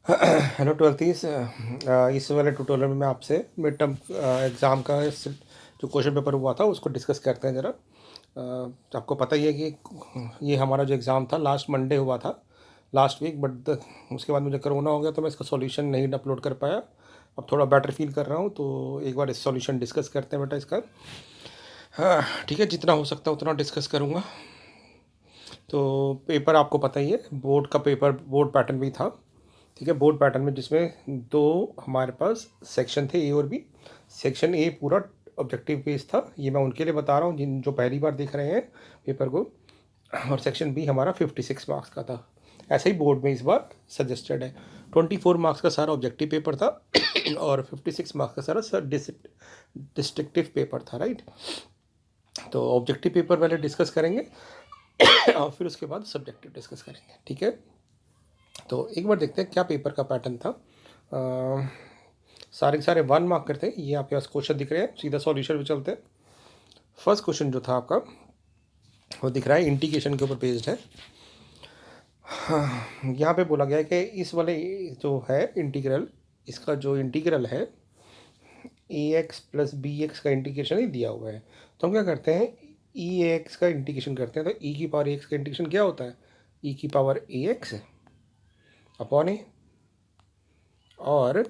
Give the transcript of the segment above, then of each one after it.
Hello ट्वेल्थीज। इस वाले tutorial में मैं आपसे मिड टर्म एग्ज़ाम का जो क्वेश्चन पेपर हुआ था उसको डिस्कस करते हैं ज़रा। आपको पता ही है कि ये हमारा जो एग्ज़ाम था लास्ट मंडे हुआ था, लास्ट वीक, बट उसके बाद मुझे कोरोना हो गया तो मैं इसका सॉल्यूशन नहीं अपलोड कर पाया। अब थोड़ा बेटर फील कर रहा हूँ तो एक बार इस सॉल्यूशन डिस्कस करते हैं बेटा इसका। हाँ ठीक है, जितना हो सकता है उतना डिस्कस करूँगा। तो पेपर आपको पता ही है, बोर्ड का पेपर, बोर्ड पैटर्न भी था। ठीक है, बोर्ड पैटर्न में जिसमें दो हमारे पास सेक्शन थे, ए और बी। सेक्शन ए पूरा ऑब्जेक्टिव बेस्ड था, ये मैं उनके लिए बता रहा हूँ जिन जो पहली बार देख रहे हैं पेपर को। और सेक्शन बी हमारा 56 मार्क्स का था। ऐसे ही बोर्ड में इस बार सजेस्टेड है। 24 मार्क्स का सारा ऑब्जेक्टिव पेपर था और 56 मार्क्स का सारा सर डिस्ट्रक्टिव पेपर था, राइट। तो ऑब्जेक्टिव पेपर पहले डिस्कस करेंगे और फिर उसके बाद सब्जेक्टिव डिस्कस करेंगे, ठीक है। तो एक बार देखते हैं क्या पेपर का पैटर्न था। सारे के सारे 1 मार्क करते हैं। ये आपके पास क्वेश्चन दिख रहे हैं, सीधा सॉल्यूशन पे चलते हैं। फर्स्ट क्वेश्चन जो था आपका वो दिख रहा है, इंटीग्रेशन के ऊपर बेस्ड है। यहाँ पे बोला गया है कि इस वाले जो है इंटीग्रल, इसका जो इंटीग्रल है ए एक्स प्लस बी एक्स का इंटीग्रेशन ही दिया हुआ है। तो हम क्या करते हैं, ई ए एक्स का इंटीग्रेशन करते हैं। तो ई की पावर ए एक्स का इंटीग्रेशन क्या होता है, ई की power a x upon a. और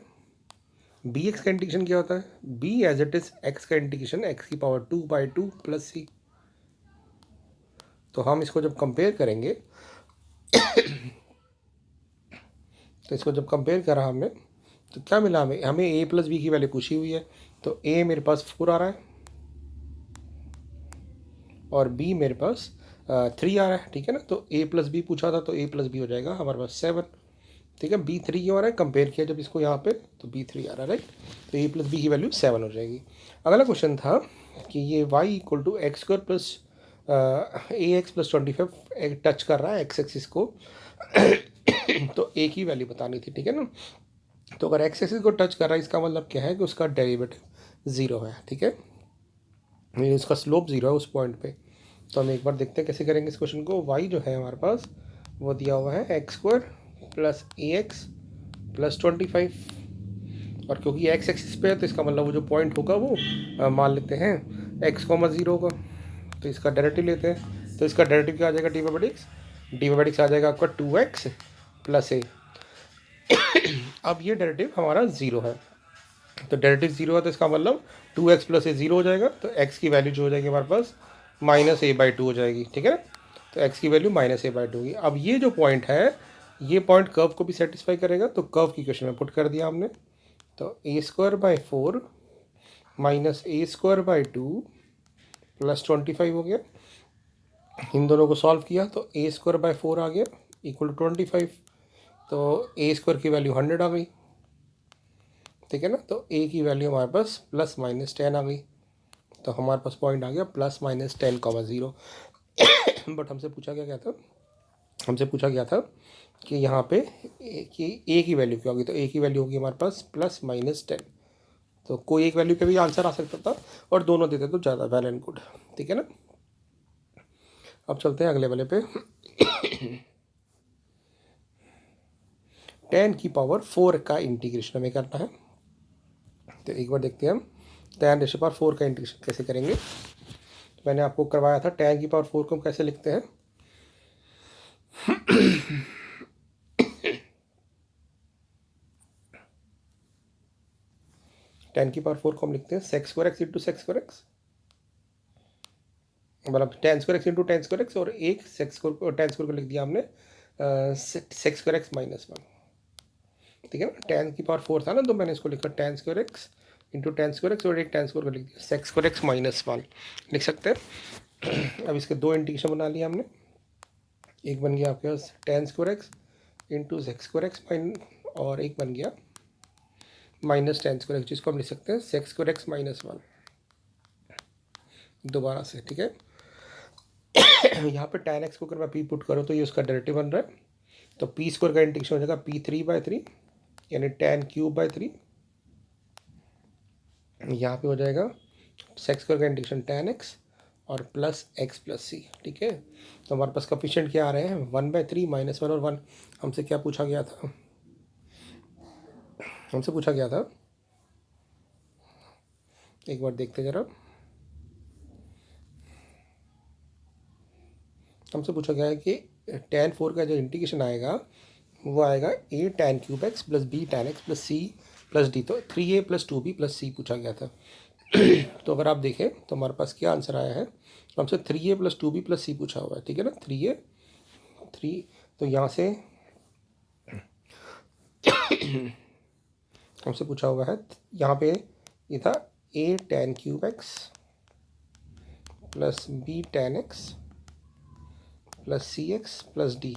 बी एक्स का इंटीग्रेशन क्या होता है, b as it is x का इंटीग्रेशन एक्स की पावर 2/2 प्लस सी। तो हम इसको जब कंपेयर करेंगे तो इसको जब कंपेयर करा हमने तो क्या मिला हमें, हमें ए प्लस बी की वैल्यू पूछी हुई है। तो ए मेरे पास 4 आ रहा है और बी मेरे पास 3 आ रहा है, ठीक है ना। तो ए प्लस बी पूछा था तो ए प्लस बी हो जाएगा हमारे पास 7, ठीक है। बी 3 क्यों आ रहा है, कंपेयर किया जब इसको यहाँ पे तो बी 3 आ रहा है, राइट। तो ए प्लस बी की वैल्यू 7 हो जाएगी। अगला क्वेश्चन था कि ये y equal to x square plus a x plus 25 touch कर रहा है एक्स एक्सिस को तो ए की वैल्यू बतानी थी, ठीक है ना। तो अगर एक्स एक्सिस को टच कर रहा है इसका मतलब क्या है कि उसका डेरिवेटिव 0 है, ठीक है। उसका स्लोप 0 है उस पॉइंट पे। तो हम एक बार देखते हैं कैसे करेंगे इस क्वेश्चन को। वाई जो है हमारे पास वो दिया हुआ है x square plus a x plus 25। और क्योंकि एक्स एक्सिस पे है तो इसका मतलब वो जो पॉइंट होगा वो मान लेते हैं एक्स कॉमा 0 होगा। तो इसका डेरिवेटिव लेते हैं। तो इसका डेरिवेटिव क्या आ जाएगा, डी बाई आ जाएगा आपका 2x प्लस ए। अब ये डेरिवेटिव हमारा 0 है, तो डेरिवेटिव 0 है तो इसका मतलब 2x प्लस ए 0 हो जाएगा। तो x की वैल्यू जो हो जाएगी हमारे पास -a/2 हो जाएगी, ठीक है ना। तो x की वैल्यू -a/2 होगी। अब ये जो पॉइंट है ये पॉइंट कर्व को भी सेटिस्फाई करेगा, तो कर्व की इक्वेशन में पुट कर दिया हमने। तो a² / 4 -a² / 2 प्लस 25 हो गया। इन दोनों को सॉल्व किया तो a² / 4 आ गया इक्वल टू 25। तो a² की वैल्यू 100 आ गई, ठीक है ना। तो a की वैल्यू हमारे पास +-10 आ गई। तो हमारे पास पॉइंट आ गया +-10,0। बट हमसे पूछा क्या था, हमसे पूछा गया था कि यहाँ पे ए की वैल्यू क्या होगी। तो ए की वैल्यू होगी हमारे पास +-10। तो कोई एक वैल्यू पे भी आंसर आ सकता था और दोनों देते तो ज़्यादा वेल एंड गुड, ठीक है ना। अब चलते हैं अगले वाले पे। tan की पावर 4 का इंटीग्रेशन हमें करना है। तो एक बार देखते हैं हम tan रेशो पावर 4 का इंटीग्रेशन कैसे करेंगे। तो मैंने आपको करवाया था tan की पावर 4 को हम कैसे लिखते हैं। tan की पावर 4 को हम लिखते हैं sec² x into sec² x, मतलब tan² x into tan² x, और एक tan² को लिख दिया हमने sec² x -1, ठीक है ना। tan की पावर 4 था ना तो मैंने इसको लिखा tan² x into tan² x और एक tan² को लिख दिया sec² x -1 लिख सकते हैं। अब इसके दो इंटीग्रेशन बना लिया हमने। एक बन गया आपके पास tan² x into sec² x और एक बन गया -tan² x, जिसको हम लिख सकते हैं sec² x -1 दोबारा से, ठीक है। यहाँ पे tan x को अगर मैं p पुट करूँ तो ये उसका डेरिवेटिव बन रहा है। तो p² का इंटीग्रेशन हो जाएगा p3/3 यानी tan³ 3। यहाँ पे हो जाएगा sec² का इंटीग्रेशन tan x और प्लस x प्लस सी, ठीक है। तो हमारे पास कोफिशिएंट क्या आ रहे हैं 1/3 -1 और 1। हमसे क्या पूछा गया था, हमसे पूछा गया था, एक बार देखते ज़रा, हमसे पूछा गया है कि tan 4 का जो इंटीग्रेशन आएगा वो आएगा a tan cube x plus b tan x plus c plus d, तो 3a plus 2b plus c पूछा गया था। तो अगर आप देखें तो हमारे पास क्या आंसर आया है, तो हमसे 3a plus 2b plus c पूछा हुआ है, ठीक है ना, 3a 3, तो यहाँ से हमसे पूछा हुआ है, यहाँ पे ये था a tan cube x plus b tan x प्लस सी एक्स प्लस डी।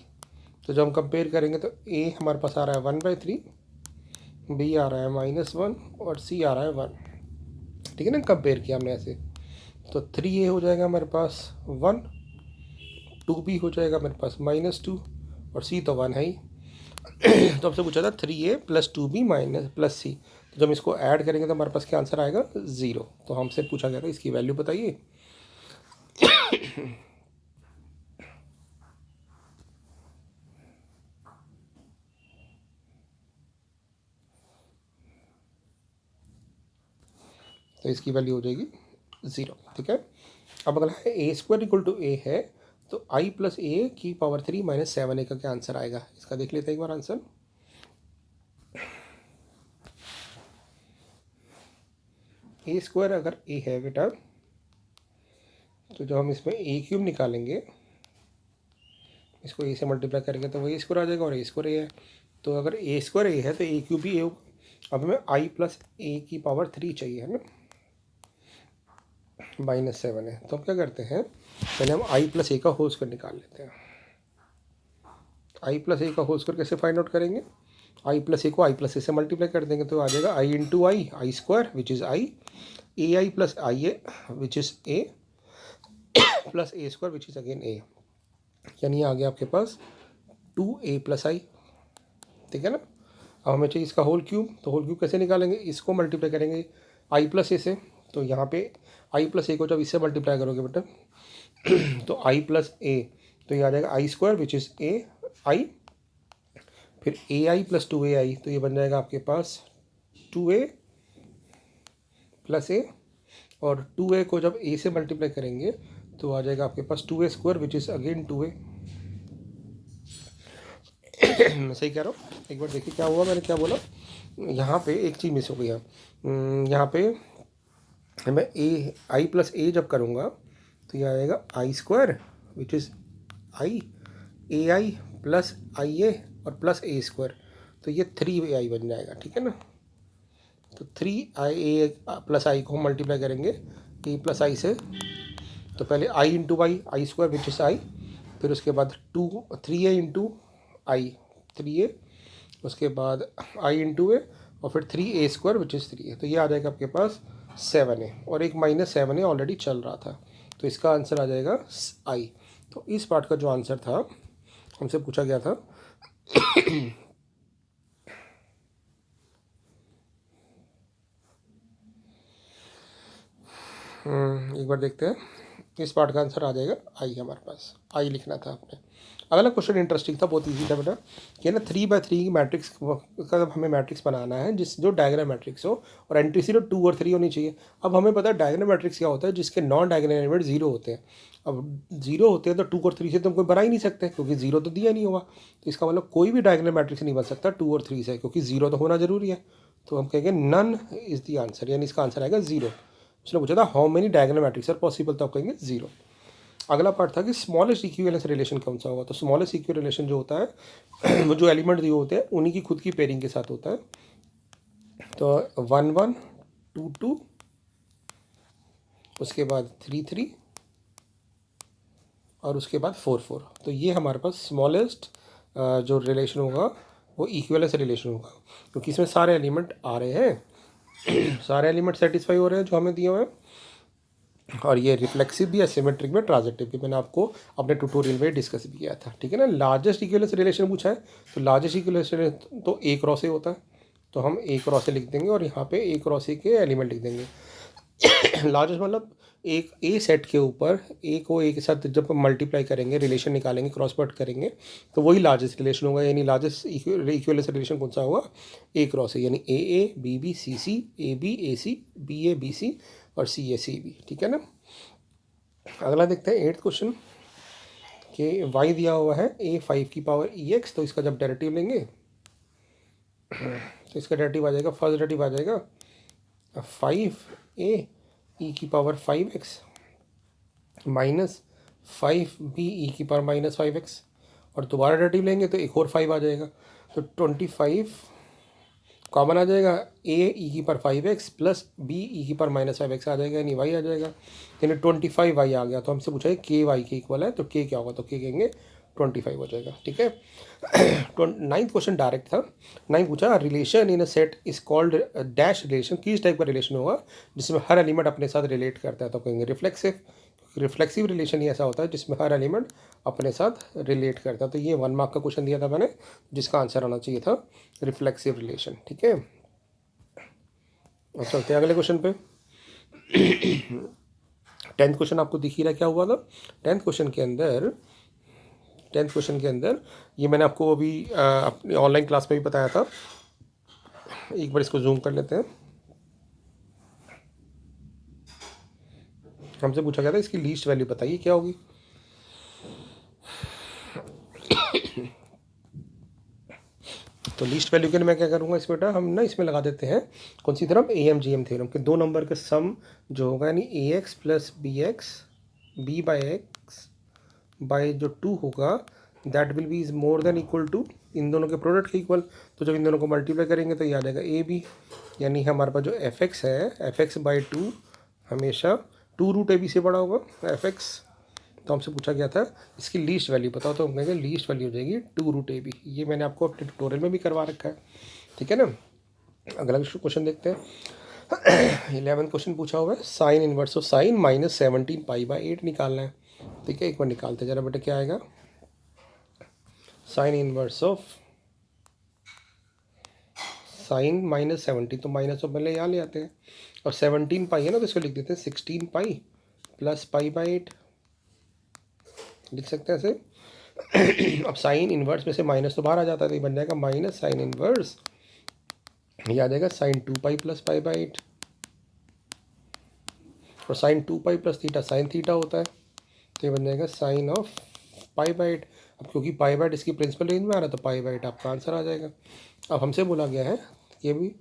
तो जब हम कंपेयर करेंगे तो a हमारे पास आ रहा है 1/3, b आ रहा है -1 और c आ रहा है 1, ठीक है ना, कंपेयर किया हमने ऐसे। तो 3a हो जाएगा हमारे पास 1, 2b हो जाएगा मेरे पास -2 और c तो 1 है ही। तो हमसे पूछा था 3a plus 2b minus plus c, तो जब इसको ऐड करेंगे तो हमारे पास क्या आंसर आएगा 0। तो हमसे पूछा गया था इसकी वैल्यू बताइए। तो इसकी वैल्यू हो जाएगी 0, ठीक है। अब अगला है a² = a है, तो i प्लस a की पावर 3 माइनस 7a का क्या आंसर आएगा, इसका देख लेते हैं एक बार आंसर। a² अगर a है बेटा, तो जब हम इसमें a³ निकालेंगे, इसको a से मल्टीप्लाई करेंगे तो वही a² आ जाएगा और a² a है, तो अगर a² a है तो a³ भी a होगा। अब हमें i प्लस a की पावर 3 चाहिए, है ना, -7 है, तो हम क्या करते हैं, पहले हम i प्लस a का होल स्क्वायर निकाल लेते हैं। i प्लस a का होल स्क्वायर कैसे फाइंड आउट करेंगे, i प्लस a को i प्लस a से मल्टीप्लाई कर देंगे तो आ जाएगा i into I square which is i, A I plus I A which is a plus a square which is again a, यानी आ गया आपके पास 2a प्लस i, ठीक है ना। अब हमें चाहिए इसका होल क्यूब, तो होल क्यूब कैसे निकालेंगे, इसको मल्टीप्लाई करेंगे i प्लस a से, तो यहाँ पे i प्लस a को जब इससे मल्टीप्लाई करोगे बेटा तो i प्लस a, तो ये आ जाएगा I square which is a i, फिर ए आई प्लस 2ai, तो ये बन जाएगा आपके पास 2a प्लस a, और 2a को जब a से मल्टीप्लाई करेंगे तो आ जाएगा आपके पास 2a square which is again 2a। मैं सही कह रहा हूँ, एक बार देखिए क्या हुआ, मैंने क्या बोला, यहाँ पे एक चीज़ मिस हो गई है। यहाँ पे मैं आई प्लस a जब करूँगा तो ये आएगा I square which is I, A I plus I A और प्लस a स्क्वायर, तो ये 3ai बन जाएगा, ठीक है ना। तो 3ia प्लस आई को हम मल्टीप्लाई करेंगे a प्लस आई से, तो पहले i into I square which is आई, फिर उसके बाद 3a इंटू आई 3a, उसके बाद i इंटू ए और फिर 3a square which is 3a, तो ये आ जाएगा आपके पास 7a, और एक -7a ऑलरेडी चल रहा था, तो इसका आंसर आ जाएगा i। तो इस पार्ट का जो आंसर था हमसे पूछा गया था एक बार देखते हैं, इस पार्ट का आंसर आ जाएगा आई, हमारे पास आई लिखना था आपने। अगला क्वेश्चन इंटरेस्टिंग था, बहुत इजी था बेटा, कि ना 3/3 की मैट्रिक्स का हमें मैट्रिक्स बनाना है जो डायग्राम मैट्रिक्स हो और एंट्री सीरो 2 और 3 होनी चाहिए। अब हमें पता है डायग्राम मैट्रिक्स क्या होता है, जिसके नॉन डायग्राम एलिमेंट 0 होते हैं। अब 0 होते हैं तो 2 और 3 से तो हम कोई बना ही नहीं सकते, क्योंकि 0 तो दिया नहीं हुआ, तो इसका मतलब कोई भी डायग्राम मैट्रिक्स नहीं बन सकता 2 और 3 से, क्योंकि 0 तो होना जरूरी है। तो हम कहेंगे नन इज़ द आंसर, यानी इसका आंसर आएगा 0। उसने पूछा था how many diagram matrix are possible, तो आप कहेंगे 0। अगला पार्ट था कि स्मॉलेस्ट इक्विवेलेंस रिलेशन कौन सा होगा, तो स्मॉलेस्ट इक्विवेलेंस रिलेशन जो होता है वो जो एलिमेंट दिए होते हैं उन्हीं की खुद की पेयरिंग के साथ होता है। तो 1 1 2 2, उसके बाद 3 3 और उसके बाद 4 4, तो ये हमारे पास स्मॉलेस्ट जो रिलेशन होगा वो इक्विवेलेंस रिलेशन होगा, क्योंकि इसमें सारे एलिमेंट आ रहे हैं सारे एलिमेंट सेटिस्फाई हो रहे हैं जो हमें दिए हुए हैं, और ये रिफ्लेक्सिव भी है, सिमेट्रिक में, ट्रांजिटिव भी, मैंने आपको अपने ट्यूटोरियल में डिस्कस भी किया था, ठीक है ना। लार्जेस्ट इक्विवेलेंस रिलेशन पूछा है, तो लार्जेस्ट इक्विवेलेंस रिलेशन तो a क्रॉस a होता है, तो हम a क्रॉस a लिख देंगे और यहाँ पे a क्रॉस a के एलिमेंट लिख देंगे। लार्जेस्ट मतलब एक ए सेट के ऊपर ए को ए के साथ जब मल्टीप्लाई करेंगे, रिलेशन निकालेंगे, क्रॉस प्रोडक्ट करेंगे, तो वही लार्जेस्ट रिलेशन होगा। यानी लार्जेस्ट इक्विवेलेंस रिलेशन कौन सा होगा? ए क्रॉस ए, यानी a b b c c, a b a c, b a b c और सी ए सी बी। ठीक है ना। अगला देखते हैं 8th क्वेश्चन कि y दिया हुआ है a 5 की पावर ex, तो इसका जब डेरिवेटिव लेंगे तो इसका डेरिवेटिव आ जाएगा, फर्स्ट डेरिवेटिव आ जाएगा 5a e की power 5x minus 5b e की पावर माइनस 5x, और दोबारा डेरिवेटिव लेंगे तो एक और 5 आ जाएगा, तो 25 कॉमन आ जाएगा, a e की power 5x plus b e की पावर माइनस 5x आ जाएगा, यानी y आ जाएगा, यानी 25y आ गया। तो हमसे पूछा है k y के इक्वल है, तो k क्या होगा? तो k कहेंगे 25 हो जाएगा। ठीक है। 9th क्वेश्चन डायरेक्ट था। 9 पूछा relation in a set is called dash relation, किस टाइप का रिलेशन होगा जिसमें हर एलिमेंट अपने साथ रिलेट करता है? तो कहेंगे रिफ्लेक्सिव। रिफ्लेक्सिव रिलेशन ही ऐसा होता है जिसमें हर एलिमेंट अपने साथ रिलेट करता है। तो ये 1 मार्क का क्वेश्चन दिया था मैंने, जिसका आंसर आना चाहिए था रिफ्लेक्सिव रिलेशन। ठीक है। अब चलते हैं अगले क्वेश्चन पे। 10th क्वेश्चन आपको दिख ही रहा क्या हुआ था। 10th क्वेश्चन के अंदर ये मैंने आपको अभी अपनी ऑनलाइन क्लास में भी बताया था। एक बार इसको जूम कर लेते हैं। हमसे पूछा गया था इसकी लीस्ट वैल्यू बताइए क्या होगी। तो लीस्ट वैल्यू के लिए मैं क्या करूँगा, इस बेटा हम ना इसमें लगा देते हैं कौन सी थ्योरम, AMGM थ्योरम कि दो नंबर का सम जो होगा, यानी AX plus BX B by x by जो 2 होगा, that will be is more than equal to इन दोनों के प्रोडक्ट के इक्वल। तो जब इन दोनों को मल्टीप्लाई करेंगे तो ये आ जाएगा AB, यानी हमारे पास जो FX है, FX बाई 2 हमेशा 2 रूट AB से बड़ा होगा FX। तो हमसे पूछा गया था इसकी लीस्ट वैल्यू बताओ, तो हम कहेंगे लीस्ट वैल्यू हो जाएगी 2 रूट AB। ये मैंने आपको अपने ट्यूटोरियल में भी करवा रखा है। ठीक है ना। अगला क्वेश्चन देखते हैं। 11th क्वेश्चन पूछा हुआ है sign inverse of sine minus 17 pi by 8 निकालना है। ठीक है, एक बार निकालते हैं जरा बेटा, क्या आएगा sign inverse of sine minus 70, तो माइनस ऑफ पहले यहाँ ले आते हैं, और 17 पाई है ना, तो इसको लिख देते हैं 16 पाई प्लस पाई बाई 8, लिख सकते हैं ऐसे। अब साइन इनवर्स में से माइनस तो बाहर आ जाता है, तो ये बन जाएगा माइनस साइन इनवर्स, ये आ जाएगा sine 2 pi plus pi by 8, और sine 2 pi plus theta sine theta होता है, तो ये बन जाएगा साइन ऑफ पाई बाई 8। अब क्योंकि पाई बाई 8 इसकी प्रिंसिपल रेंज में आ रहा है, तो पाई बाई 8 आपका आंसर आ जाएगा। अब हमसे बोला गया है ये भी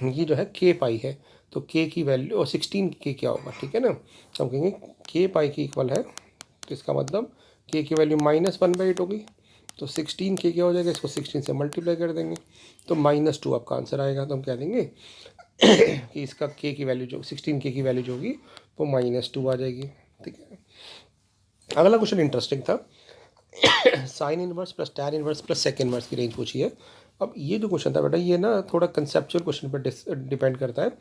ये जो है के पाई है, तो के की वैल्यू और 16 के क्या होगा। ठीक है ना, तो हम कहेंगे के पाई की इक्वल है, तो इसका मतलब के की वैल्यू -1/8 होगी, तो 16 के क्या हो जाएगा, इसको 16 से मल्टीप्लाई कर देंगे तो -2 आपका आंसर आएगा। तो हम कह देंगे कि इसका के की वैल्यू जो 16 के की वैल्यू जो होगी वो -2 आ जाएगी। ठीक है। अगला क्वेश्चन इंटरेस्टिंग था। Sine inverse plus tan inverse plus sec inverse की रेंज पूछी है। अब ये जो क्वेश्चन था बेटा, ये ना थोड़ा कंसेप्चुअल क्वेश्चन पर डिपेंड करता है।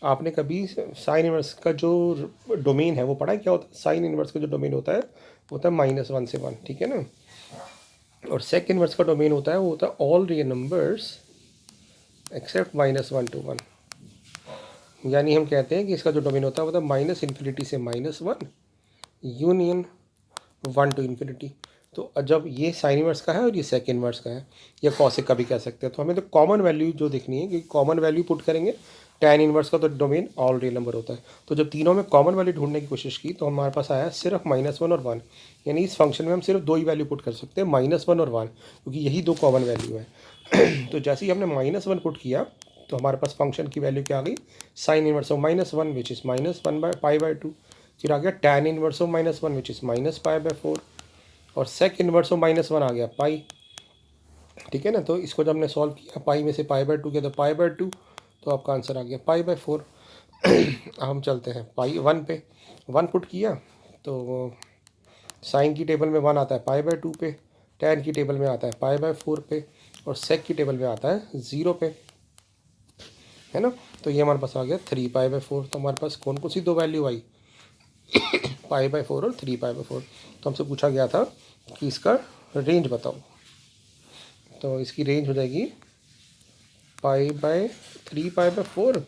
आपने कभी साइन इनवर्स का जो डोमेन है वो पढ़ा है क्या होता है? साइन इनवर्स का जो डोमेन होता है वो होता है -1 से 1। ठीक है ना। और सेक इनवर्स का डोमेन होता है वो होता है all real numbers accept -1 to 1। यानी हम कहते हैं कि इसका जो डोमेन होता है वो होता है -∞ से -1 यूनियन 1 to ∞। तो जब ये साइन इनवर्स का है और ये सेक इनवर्स का है, या कॉसेक का भी कह सकते हैं, तो हमें तो कॉमन वैल्यू जो देखनी है, क्योंकि कॉमन वैल्यू पुट करेंगे। टैन इनवर्स का तो डोमेन ऑल रियल नंबर होता है, तो जब तीनों में कॉमन वैल्यू ढूंढने की कोशिश की तो हमारे पास आया सिर्फ -1 और 1। यानी इस फंक्शन में हम सिर्फ 2 ही वैल्यू पुट कर सकते हैं, -1 और 1, क्योंकि यही 2 कॉमन वैल्यू है। तो जैसे ही हमने -1 पुट किया तो हमारे पास फंक्शन की वैल्यू क्या आ गई, sine inverse of -1 which is -1/π/2। फिर आ गया tan inverse of -1 which is -π/4, और सेक इनवर्स ऑफ -1 आ गया पाई। ठीक है ना। तो इसको जब हमने सॉल्व किया, पाई में से π/2 किया तो π/2, तो आपका आंसर आ गया π/4। हम चलते हैं पाई 1 पे, 1 पुट किया तो साइन की टेबल में 1 आता है π/2 पे, टैन की टेबल में आता है π/4 पे, और सेक की टेबल में आता है 0 पे, है ना। तो ये हमारे पास आ गया 3π/4। तो हमारे पास कौन कौन सी 2 वैल्यू आई, π/4 और 3π/4। तो हमसे पूछा गया था कि इसका रेंज बताओ, तो इसकी रेंज हो जाएगी π/3π/4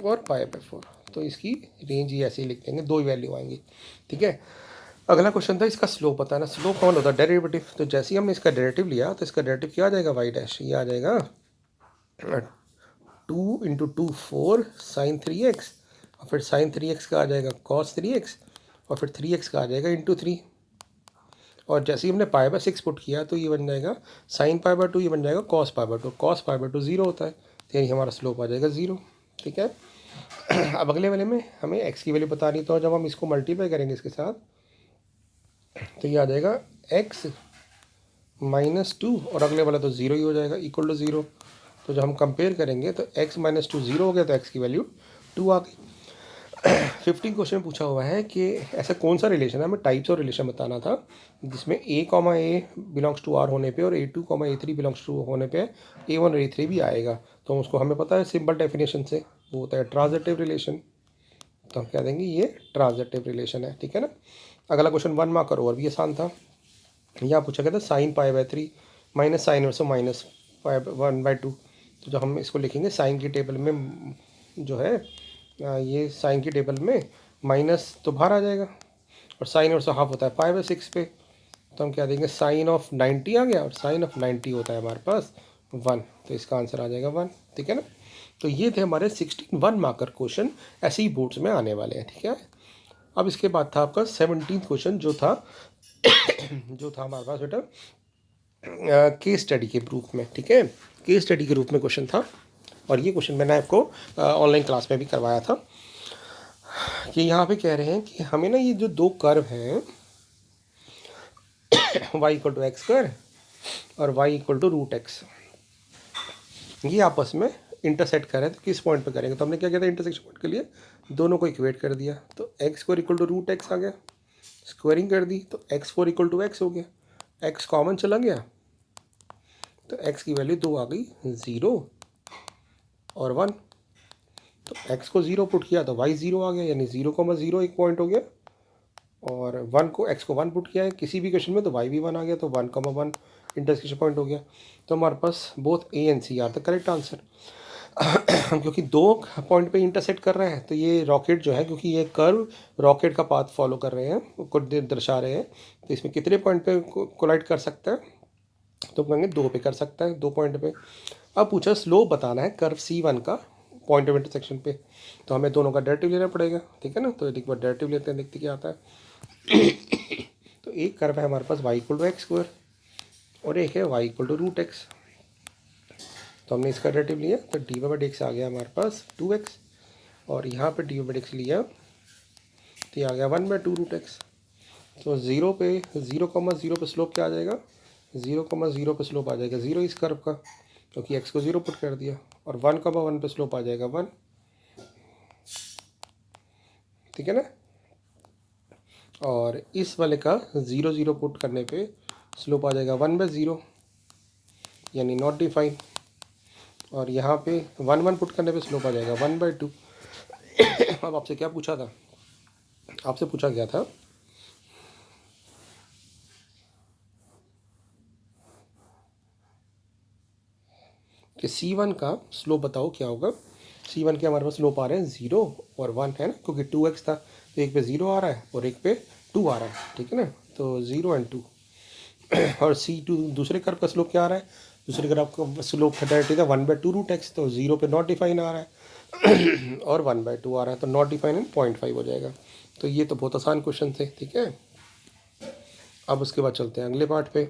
और π/4। तो इसकी रेंज ही ऐसे ही लिख देंगे, 2 ही वैल्यू आएंगी, ठीक है। अगला क्वेश्चन था इसका स्लोप बताना। स्लोप कौन होता है? डेरिवेटिव। तो जैसे ही हमने इसका डेरिवेटिव लिया तो इसका डेरिवेटिव क्या आ जाएगा? वाई डैश, ये आ जाएगा 2 इंटू 2 4 साइन 3x, और फिर साइन 3x का आ जाएगा कॉस 3x, और फिर 3x का आ जाएगा इंटू 3। और जैसे ही हमने पाई बाय 6 पुट किया तो ये बन जाएगा साइन पाई बाय 2, ये बन जाएगा cos pi by 2। Cos pi by 2 0 होता है, तो यही हमारा स्लोप आ जाएगा 0, ठीक है। अब अगले वाले में हमें x की वैल्यू बतानी, तो जब हम इसको मल्टीप्लाई करेंगे इसके साथ तो ये आ जाएगा x -2, और अगले वाला तो 0 ही हो जाएगा, इक्वल टू 0। तो जब हम कंपेयर करेंगे तो x -2 0 हो गया, तो x की वैल्यू 2 आ गई। 15 क्वेश्चन पूछा हुआ है कि ऐसा कौन सा रिलेशन है, हमें टाइप्स ऑफ रिलेशन बताना था, जिसमें a, बिलोंग्स टू r होने पे और a2, a3 बिलोंग्स टू होने पे a1 और a3 भी आएगा। तो उसको हमें पता है सिंपल डेफिनेशन से, वो होता है ट्रांजिटिव रिलेशन। तो हम कह देंगे ये ट्रांजिटिव रिलेशन है, ठीक है ना। अगला क्वेश्चन 1 मार्क और भी आसान था। यहाँ पूछा गया था sine pi by 3 minus sine और माइनस 1/2। तो जब हम इसको लिखेंगे साइन की टेबल में जो है ये साइन की टेबल में माइनस तो बाहर आ जाएगा, और साइन और हाफ होता है पाई बाय 6 पे। तो हम क्या देंगे, साइन ऑफ 90 आ गया, और साइन ऑफ 90 होता है हमारे पास 1, तो इसका आंसर आ जाएगा 1, ठीक है ना। तो ये थे हमारे 16 1 मार्कर क्वेश्चन, ऐसे ही बोर्ड्स में आने वाले हैं, ठीक है। अब इसके बाद था आपका 17 क्वेश्चन जो था हमारे पास बेटा केस स्टडी के रूप में, ठीक है। केस स्टडी के रूप में क्वेश्चन था, और ये क्वेश्चन मैंने आपको ऑनलाइन क्लास में भी करवाया था। कि यहाँ पे कह रहे हैं कि हमें ना ये जो 2 कर्व हैं y equal to x square और y equal to root x, ये आपस में इंटरसेक्ट कर रहे हैं, तो किस पॉइंट पे करेंगे। तो हमने क्या किया था, इंटरसेक्शन पॉइंट के लिए दोनों को इक्वेट कर दिया, तो x square equal to root x आ गया, स्क्वायरिंग कर दी तो x4 इक्वल टू एक्स हो गया, x कॉमन चला गया तो x की वैल्यू 2 आ गई, 0 और 1। तो x को 0 पुट किया तो y 0 आ गया, यानी 0,0 एक पॉइंट हो गया, और 1 को x को 1 पुट किया है किसी भी क्वेश्चन में तो y भी 1 आ गया, तो 1,1 इंटरसेक्शन पॉइंट हो गया। तो हमारे पास both A and C are the correct answer. हम क्योंकि 2 पॉइंट पे इंटरसेक्ट कर रहे हैं, तो ये रॉकेट जो है, क्योंकि ये कर्व रॉकेट का पाथ फॉलो कर रहे हैं, को दर्शा रहे हैं, तो इसमें कितने पॉइंट पे कोलाइड कर सकता है, तो कहेंगे 2 पे कर सकता है, 2 पॉइंट पे। अब पूछा स्लोप बताना है कर्व C1 का पॉइंट ऑफ इंटरसेक्शन पे, तो हमें दोनों का डेरिवेटिव लेना पड़ेगा, ठीक है ना। तो एक बार डेरिवेटिव लेते हैं, देखते क्या आता है। तो एक कर्व है हमारे पास y equal to x square, और एक है y equal to root x. तो हमने इसका डेरिवेटिव लिया, तो डी बाई डी एक्स आ गया हमारे पास 2x, और यहाँ पे डी बाई डी एक्स लिया तो ये आ गया 1/2 रूट एक्स। तो 0 पे 0,0 पे स्लोप क्या आ जाएगा, 0,0 पे स्लोप आ जाएगा 0 इस कर्व का, क्योंकि x को 0 पुट कर दिया, और 1,1 पे स्लोप आ जाएगा 1, ठीक है ना। और इस वाले का 0,0 पुट करने पे स्लोप आ जाएगा 1/0, यानी नॉट डिफाइन, और यहाँ पे 1,1 पुट करने पे स्लोप आ जाएगा 1/2। अब आपसे क्या पूछा था, आपसे पूछा गया था कि C1 का स्लोप बताओ क्या होगा। C1 के हमारे पास स्लोप आ रहे हैं 0 और 1 है ना, क्योंकि 2x था, तो एक पे 0 आ रहा है और एक पे 2 आ रहा है, ठीक है ना। तो 0 और 2 और C2 दूसरे कर्व का स्लोप क्या आ रहा है, दूसरे कर्व का स्लोप डायरेक्टली था 1/2 रूट एक्स, तो 0 पे नॉट डिफाइन आ रहा है और 1/2 आ रहा है, तो नॉट डिफाइन एंड 0.5 हो जाएगा। तो ये तो बहुत आसान क्वेश्चन थे, ठीक है। अब उसके बाद चलते हैं अगले पार्ट पे।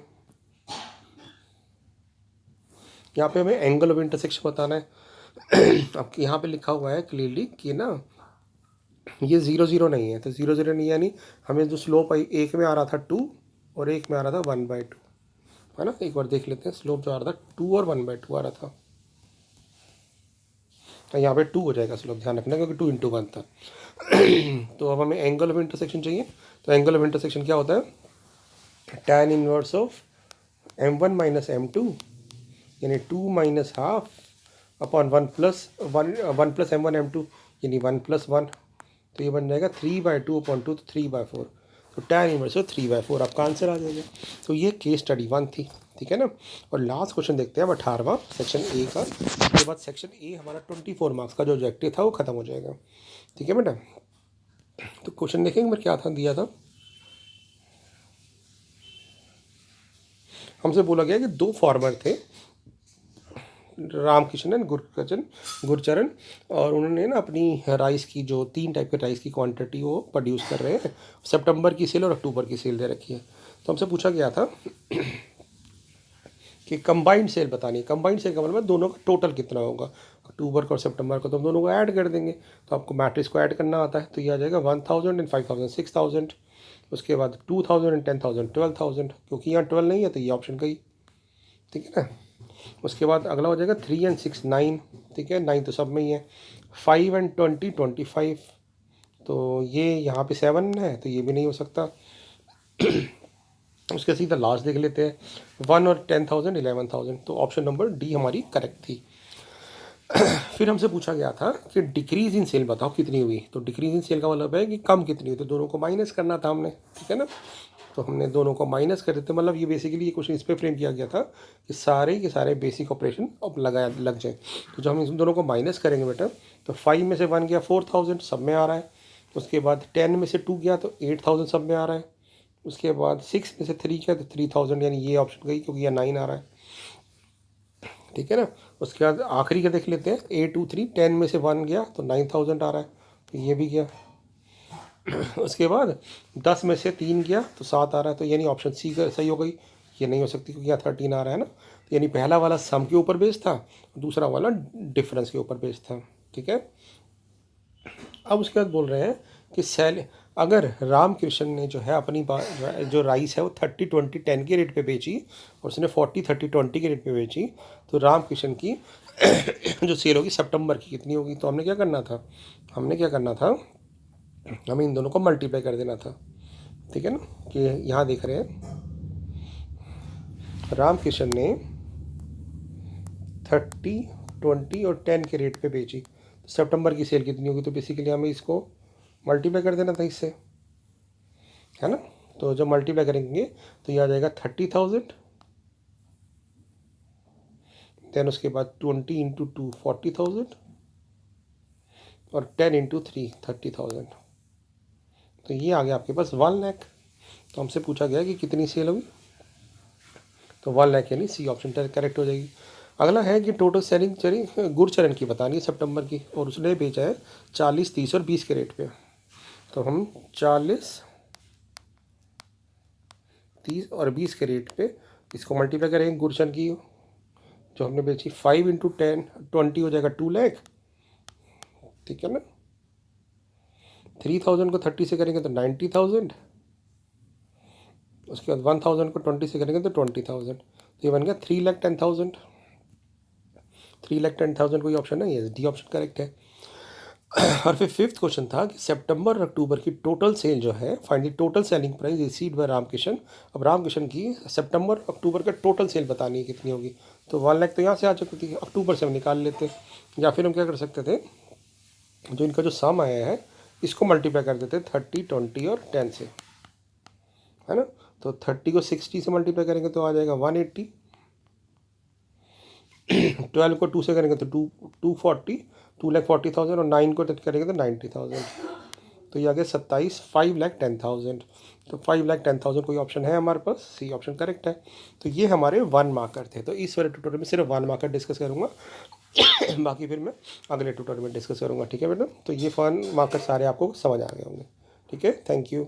यहाँ पे हमें एंगल ऑफ इंटरसेक्शन बताना है। अब यहाँ पे लिखा हुआ है क्लियरली कि ना ये 0,0 नहीं है, तो 0,0 नहीं, यानी हमें जो स्लोप आई, एक में आ रहा था 2 और एक में आ रहा था 1/2, है ना। एक बार देख लेते हैं, स्लोप जो आ रहा था 2 और 1/2 आ रहा था, तो यहाँ पे 2 हो जाएगा स्लोप, ध्यान रखना, क्योंकि 2 × 1 था। तो अब हमें एंगल ऑफ इंटरसेक्शन चाहिए, तो एंगल ऑफ इंटरसेक्शन क्या होता है, tan inverse of m1 minus m2, यानी 2 minus half upon 1 plus m1 m2, यानी 1 + 1, तो ये बन जाएगा 3/2 अपॉन 2, तो 3/4, तो tan इनवर्स ऑफ 3/4 आपका आंसर आ जाएगा। तो ये केस स्टडी 1 थी, ठीक है ना। और लास्ट क्वेश्चन देखते हैं अब 18वां सेक्शन ए का। उसके बाद सेक्शन ए हमारा 24 मार्क्स का जो ऑब्जेक्टिव था वो खत्म हो जाएगा। ठीक है बेटा, तो क्वेश्चन देखेंगे मैं क्या था दिया था। हमसे बोला गया कि दो फार्मर थे, रामकृष्ण एंड गुरचरण, और उन्होंने ना अपनी राइस की जो 3 टाइप के राइस की क्वांटिटी वो प्रोड्यूस कर रहे हैं। सितंबर की सेल और अक्टूबर की सेल दे रखी है। तो हमसे पूछा गया था कि कंबाइंड सेल बतानी है। कंबाइंड सेल का मतलब है दोनों का टोटल कितना होगा, अक्टूबर का और सितंबर का, तो हम दोनों को ऐड कर देंगे। तो आपको मैट्रिक्स को ऐड करना आता है, तो ये आ जाएगा 1000 एंड 5000 6000, उसके बाद 2000 एंड 10000 12000, क्योंकि यहाँ 12 नहीं है तो ये ऑप्शन का ही। ठीक है ना। उसके बाद अगला हो जाएगा 3 एंड 6 9, ठीक है, 9 तो सब में ही है। 5 एंड 20 25, तो ये यहाँ पे 7 है तो ये भी नहीं हो सकता। उसके सीधा लास्ट देख लेते हैं, 1 और 10,000 11,000, तो ऑप्शन नंबर डी हमारी करेक्ट थी। फिर हमसे पूछा गया था कि डिक्रीज इन सेल बताओ कितनी हुई। तो डिक्रीज इन सेल का मतलब है कि कम कितनी हुई, तो दोनों को माइनस करना था हमने। ठीक है ना, तो हमने दोनों को माइनस कर देते, मतलब ये बेसिकली ये क्वेश्चन इस पर फ्रेम किया गया था कि सारे के सारे बेसिक ऑपरेशन अब लग जाए। तो जब हम इन दोनों को माइनस करेंगे बेटा, तो 5 में से 1 गया 4000 सब में आ रहा है। उसके बाद 10 में से 2 गया तो 8000 सब में आ रहा है। उसके बाद 6 में से 3 किया तो 3000, यानी ये ऑप्शन गई क्योंकि यह 9 आ रहा है। ठीक है ना। उसके बाद आखिरी का देख लेते हैं, 8 2 3, 10 में से 1 गया तो 9000 आ रहा है, तो ये भी गया। उसके बाद 10 में से 3 गया तो 7 आ रहा है, तो यानी ऑप्शन सी का सही हो गई। ये नहीं हो सकती क्योंकि यहाँ 13 आ रहा है ना, तो यानी पहला वाला सम के ऊपर बेस्ड था, दूसरा वाला डिफरेंस के ऊपर बेस्ड था। ठीक है। अब उसके बाद बोल रहे हैं कि अगर रामकृष्ण ने जो है अपनी जो राइस है वो 30 20 10 के रेट पे बेची और उसने 40 30 20 के रेट पे बेची, तो रामकृष्ण की जो सेल होगी सितंबर की कितनी होगी। तो हमने क्या करना था, हमें इन दोनों को मल्टीप्लाई कर देना था। ठीक है ना, कि यहाँ देख रहे हैं रामकृष्ण ने 30 20 और 10 के रेट पे बेची, तो सितंबर की सेल कितनी होगी। तो बेसिकली हमें इसको मल्टीप्लाई कर देना था इससे, है ना। तो जब मल्टीप्लाई करेंगे तो ये आ जाएगा 30,000, देन उसके बाद 20 इंटू 2 40,000 और 10 इंटू 3 30,000, तो ये आ गया आपके पास 1 लाख। तो हमसे पूछा गया कि कितनी सेल होगी, तो 1 लाख यानी सी ऑप्शन करेक्ट हो जाएगी। अगला है कि टोटल सेलिंग गुरचरण की बतानी है सितंबर की, और उसने बेचा है 40 30 और 20 के रेट पे। तो हम 40 30 और 20 के रेट पे इसको मल्टीप्लाई करेंगे। गुरचरण की जो हमने बेची 5 इंटू 10 20 हो जाएगा 2 लाख। ठीक है ना। 3000 को 30 से करेंगे तो 90,000, उसके बाद 1000 को 20 से करेंगे तो 20,000, तो ये बन गया 3,10,000। 3,10,000 कोई ऑप्शन है, ये डी ऑप्शन करेक्ट है। और फिर फिफ्थ क्वेश्चन था कि सितंबर और अक्टूबर की टोटल सेल जो है, find the total selling price received by Ramakrishna. अब रामकृष्ण की सितंबर अक्टूबर का टोटल सेल बतानी है कितनी होगी। तो 1 लाख तो यहाँ से आ चुकी थी, अक्टूबर से हम निकाल लेते, या फिर हम क्या कर सकते थे, जो इनका जो सम आया है इसको मल्टीप्लाई कर देते 30 20 और 10 से, है ना। तो 30 को 60 से मल्टीप्लाई करेंगे तो आ जाएगा 180, 12 को 2 से करेंगे तो 240 2,40,000 और 9 को करेंगे तो 90,000, तो ये आ गया 27 5,10,000। तो 5,10,000 कोई ऑप्शन है हमारे पास, सी ऑप्शन करेक्ट है। तो ये हमारे 1 मार्कर थे। तो इस वाले ट्यूटोरियल में सिर्फ 1 मार्कर डिस्कस करूँगा, बाकी फिर मैं अगले ट्यूटोरियल में डिस्कस करूँगा। ठीक है बेटा, तो ये 1 मार्कर सारे आपको समझ आ गए होंगे। ठीक है, थैंक यू।